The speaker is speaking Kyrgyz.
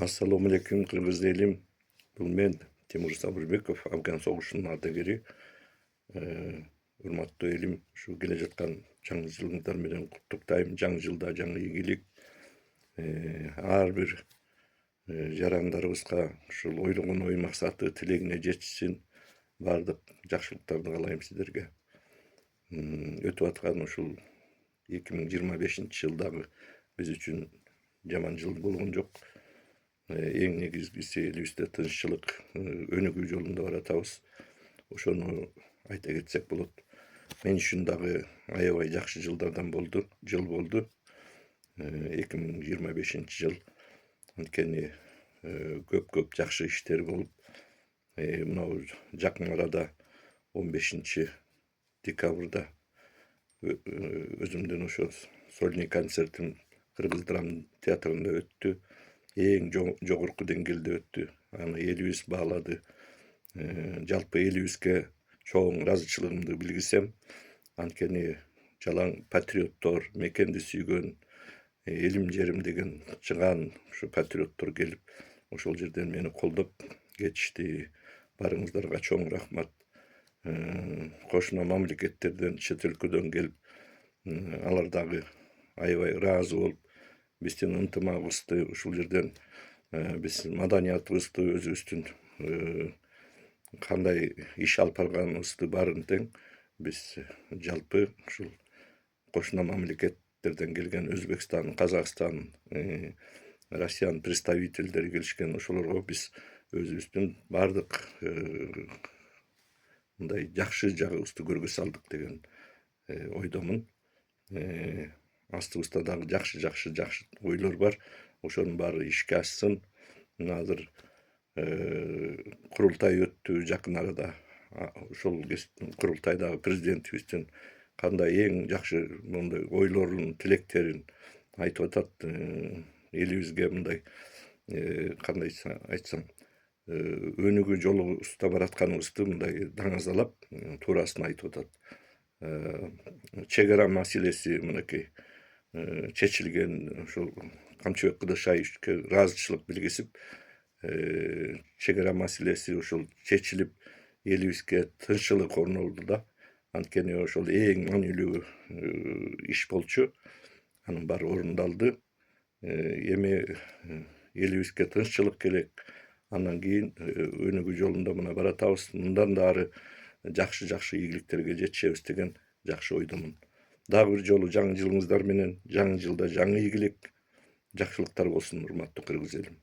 Assalomu alaykum Qirg'iz elim. Bu men Temur Saburbekov, Afgan sog'ushining ardageri. Hurmatli elim, shu kele жаткан жаңы жылыңыздар менен куттуктайм. Жаңы жылда жаңы ийгилик. Ар бир жарандарыбызга ушул ойлогон ой максаты тилегине жетишсин. Бардык жакшылыктарды каалайм сиздерге. Өтүп аткан ушул 2025 жылдагы биз үчүн жаман жыл болгон жок. Эң негизгиси элибизде тынччылык өнүгүү жолунда баратабыз. Ошону айта кетсек болот. Мен үчүн дагы аябай жакшы жыл болду. 2025 жыл. Анткени көп жакшы иштер болуп, мынау жакын арада 15 декабрда өзүмдүн ошо сольный концертим Кыргыз драма театрында өттү. Эң жогорку деңгээлде өттү. Аны элибиз баалады. Жалпы элибизге чоң ыраазычылыгымды билгизем. Анткени жалаң патриоттор, мекенди сүйгөн, элим жерим деген чыган ушу патриоттор келип, ошол жерден мени колдоп кетишти. Барыңыздарга чоң рахмат. Кошуна мамлекеттерден, чет өлкөдөн келип, алар дагы аябай ыраазы болуп, биздин ынтымагыбызды ушул жерден биз маданиятыбызды, өзүбүздүн кандай иш алып барганыбызды баарын тең биз жалпы ушул кошуна мамлекеттерден келген Өзбекстан, Казакстан, Россиянын представительдери келишкен. Ошолорго биз өзүбүздүн бардык мындай жакшы жагыбызды көргө салдык деген ойдомун. Астыбызда дагы жакшы ойлор бар. Ошонун баары ишке ашсын. Азыр курултай өттү жакын арада. Ошол курултайдагы президентибиздин кандай эң жакшы мындай ойлорун, тилектерин айтып атат. Элибизге мындай кандай айтсам, өнүгүү жолубузда баратканыбызды мындай даңазалап, туурасын айтып атат. Чек ара маселеси мынакей чечилген. Ошол Камчыбек Кыдыршаевичке ыраазычылык билгизип, чек ара маселеси ушул чечилип, элибизге тынччылык орнолду да. Анткени ошол эң маанилүү иш болчу. Анын баары орундалды. Эми элибизге тынччылык керек. Андан кийин өнүгүү жолунда мына баратабыз. Мындан да ары жакшы ийгиликтерге жетишебиз деген жакшы ойдомун. Дагы бир жолу жаңы жылыңыздар менен, жаңы жылда жаңы ийгилик, жакшылыктар болсун, урматтуу кыргыз элим.